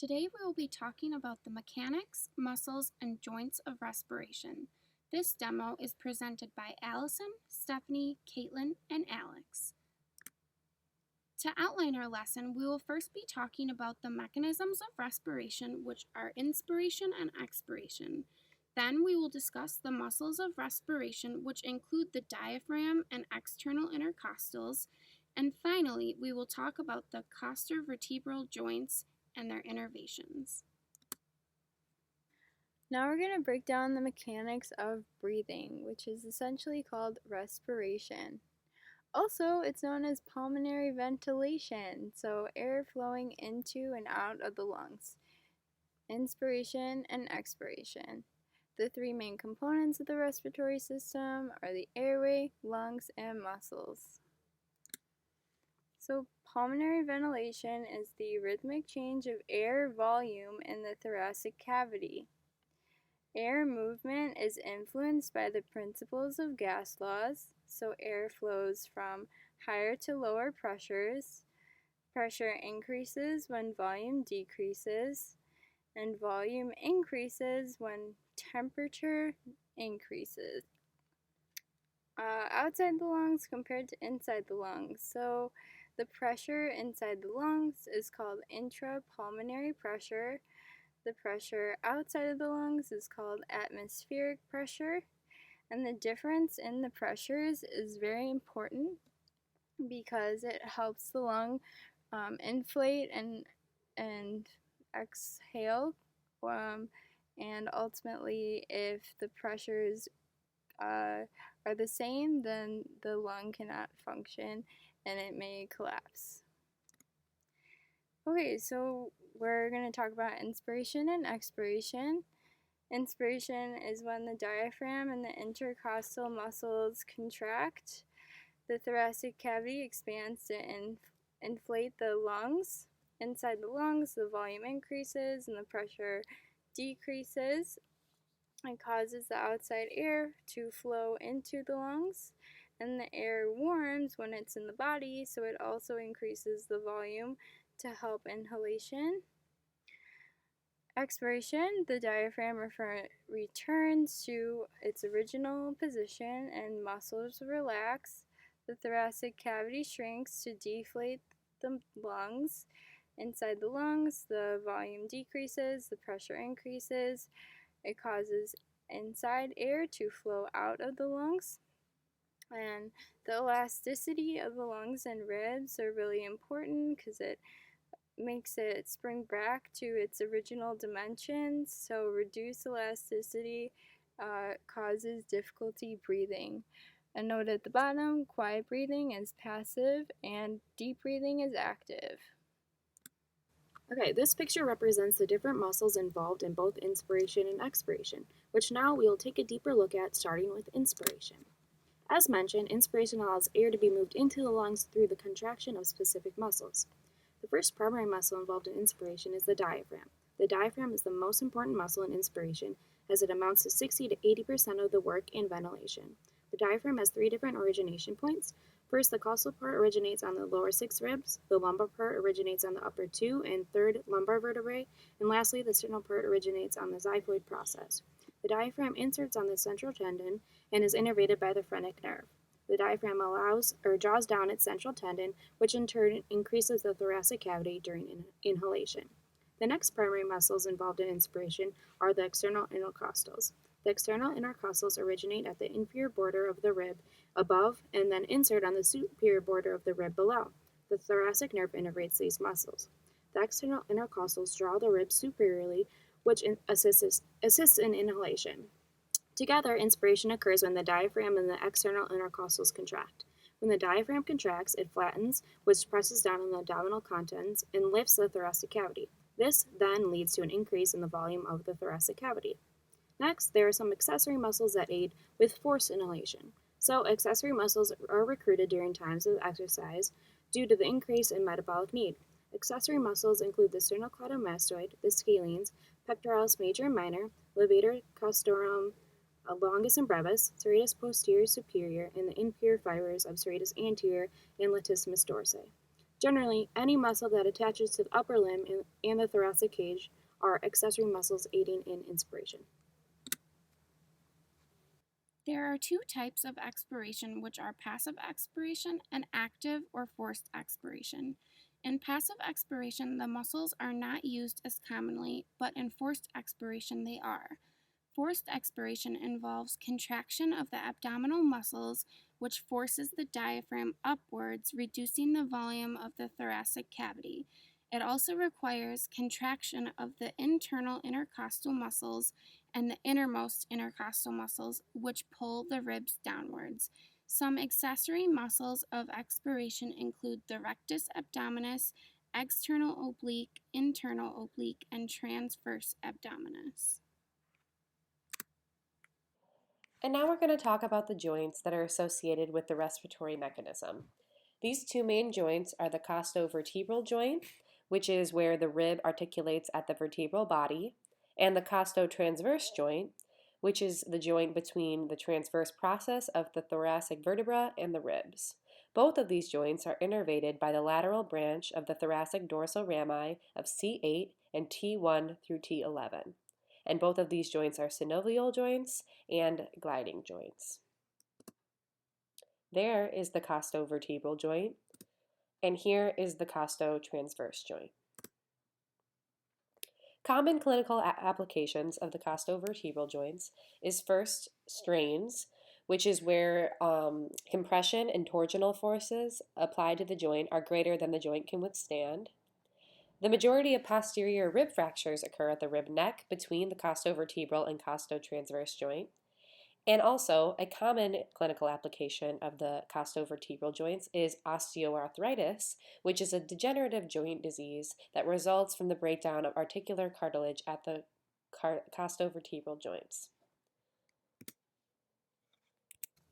Today we will be talking about the mechanics, muscles, and joints of respiration. This demo is presented by Allison, Stephanie, Caitlin, and Alex. To outline our lesson, we will first be talking about the mechanisms of respiration, which are inspiration and expiration. Then we will discuss the muscles of respiration, which include the diaphragm and external intercostals. And finally, we will talk about the costovertebral joints and their innervations. Now we're going to break down the mechanics of breathing, which is essentially called respiration. Also, it's known as pulmonary ventilation, so air flowing into and out of the lungs. Inspiration and expiration. The three main components of the respiratory system are the airway, lungs, and muscles. So, pulmonary ventilation is the rhythmic change of air volume in the thoracic cavity. Air movement is influenced by the principles of gas laws, so air flows from higher to lower pressures. Pressure increases when volume decreases, and volume increases when temperature increases. Outside the lungs compared to inside the lungs. So the pressure inside the lungs is called intrapulmonary pressure. The pressure outside of the lungs is called atmospheric pressure, and the difference in the pressures is very important because it helps the lung inflate and exhale, and ultimately, if the pressures are the same, then the lung cannot function and it may collapse. Okay, so we're going to talk about inspiration and expiration. Inspiration is when the diaphragm and the intercostal muscles contract. The thoracic cavity expands to inflate the lungs. Inside the lungs, the volume increases and the pressure decreases. It causes the outside air to flow into the lungs, and the air warms when it's in the body, so it also increases the volume to help inhalation. Expiration, the diaphragm returns to its original position and muscles relax. The thoracic cavity shrinks to deflate the lungs. Inside the lungs, the volume decreases, the pressure increases. It causes inside air to flow out of the lungs. And the elasticity of the lungs and ribs are really important because it makes it spring back to its original dimensions. So reduced elasticity causes difficulty breathing. A note at the bottom, quiet breathing is passive and deep breathing is active. Okay, this picture represents the different muscles involved in both inspiration and expiration, which now we will take a deeper look at, starting with inspiration. As mentioned, inspiration allows air to be moved into the lungs through the contraction of specific muscles. The first primary muscle involved in inspiration is the diaphragm. The diaphragm is the most important muscle in inspiration, as it amounts to 60 to 80% of the work in ventilation. The diaphragm has three different origination points. First, the costal part originates on the lower 6 ribs, the lumbar part originates on the upper 2 and 3rd lumbar vertebrae, and lastly, the sternal part originates on the xiphoid process. The diaphragm inserts on the central tendon and is innervated by the phrenic nerve. The diaphragm draws down its central tendon, which in turn increases the thoracic cavity during inhalation. The next primary muscles involved in inspiration are the external intercostals. The external intercostals originate at the inferior border of the rib above and then insert on the superior border of the rib below. The thoracic nerve innervates these muscles. The external intercostals draw the rib superiorly, which assists in inhalation. Together, inspiration occurs when the diaphragm and the external intercostals contract. When the diaphragm contracts, it flattens, which presses down on the abdominal contents and lifts the thoracic cavity. This then leads to an increase in the volume of the thoracic cavity. Next, there are some accessory muscles that aid with forced inhalation. So, accessory muscles are recruited during times of exercise due to the increase in metabolic need. Accessory muscles include the sternocleidomastoid, the scalenes, pectoralis major and minor, levator costorum, longus and brevis, serratus posterior superior, and the inferior fibers of serratus anterior and latissimus dorsi. Generally, any muscle that attaches to the upper limb and the thoracic cage are accessory muscles aiding in inspiration. There are two types of expiration, which are passive expiration and active or forced expiration. In passive expiration, the muscles are not used as commonly, but in forced expiration, they are. Forced expiration involves contraction of the abdominal muscles, which forces the diaphragm upwards, reducing the volume of the thoracic cavity. It also requires contraction of the internal intercostal muscles and the innermost intercostal muscles, which pull the ribs downwards. Some accessory muscles of expiration include the rectus abdominis, external oblique, internal oblique, and transverse abdominis. And now we're going to talk about the joints that are associated with the respiratory mechanism. These two main joints are the costovertebral joint, which is where the rib articulates at the vertebral body, and the costotransverse joint, which is the joint between the transverse process of the thoracic vertebra and the ribs. Both of these joints are innervated by the lateral branch of the thoracic dorsal rami of C8 and T1 through T11. And both of these joints are synovial joints and gliding joints. There is the costovertebral joint, and here is the costotransverse joint. Common clinical applications of the costovertebral joints is first strains, which is where compression and torsional forces applied to the joint are greater than the joint can withstand. The majority of posterior rib fractures occur at the rib neck between the costovertebral and costotransverse joint. And also, a common clinical application of the costovertebral joints is osteoarthritis, which is a degenerative joint disease that results from the breakdown of articular cartilage at the costovertebral joints.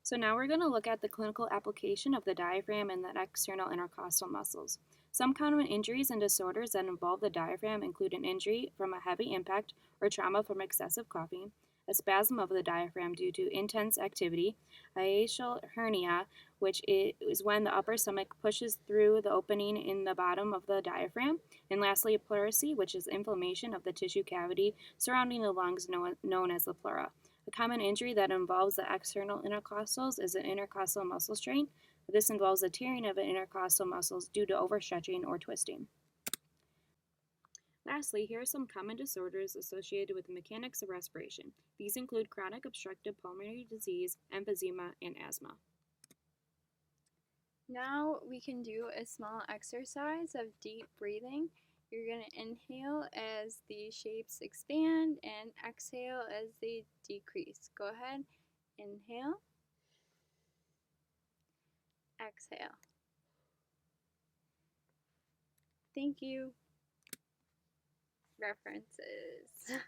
So now we're going to look at the clinical application of the diaphragm and the external intercostal muscles. Some common injuries and disorders that involve the diaphragm include an injury from a heavy impact or trauma from excessive coughing, a spasm of the diaphragm due to intense activity, hiatal hernia, which is when the upper stomach pushes through the opening in the bottom of the diaphragm, and lastly, a pleurisy, which is inflammation of the tissue cavity surrounding the lungs known as the pleura. A common injury that involves the external intercostals is an intercostal muscle strain. This involves the tearing of the intercostal muscles due to overstretching or twisting. Lastly, here are some common disorders associated with the mechanics of respiration. These include chronic obstructive pulmonary disease, emphysema, and asthma. Now we can do a small exercise of deep breathing. You're going to inhale as the shapes expand and exhale as they decrease. Go ahead, inhale, exhale. Thank you. References.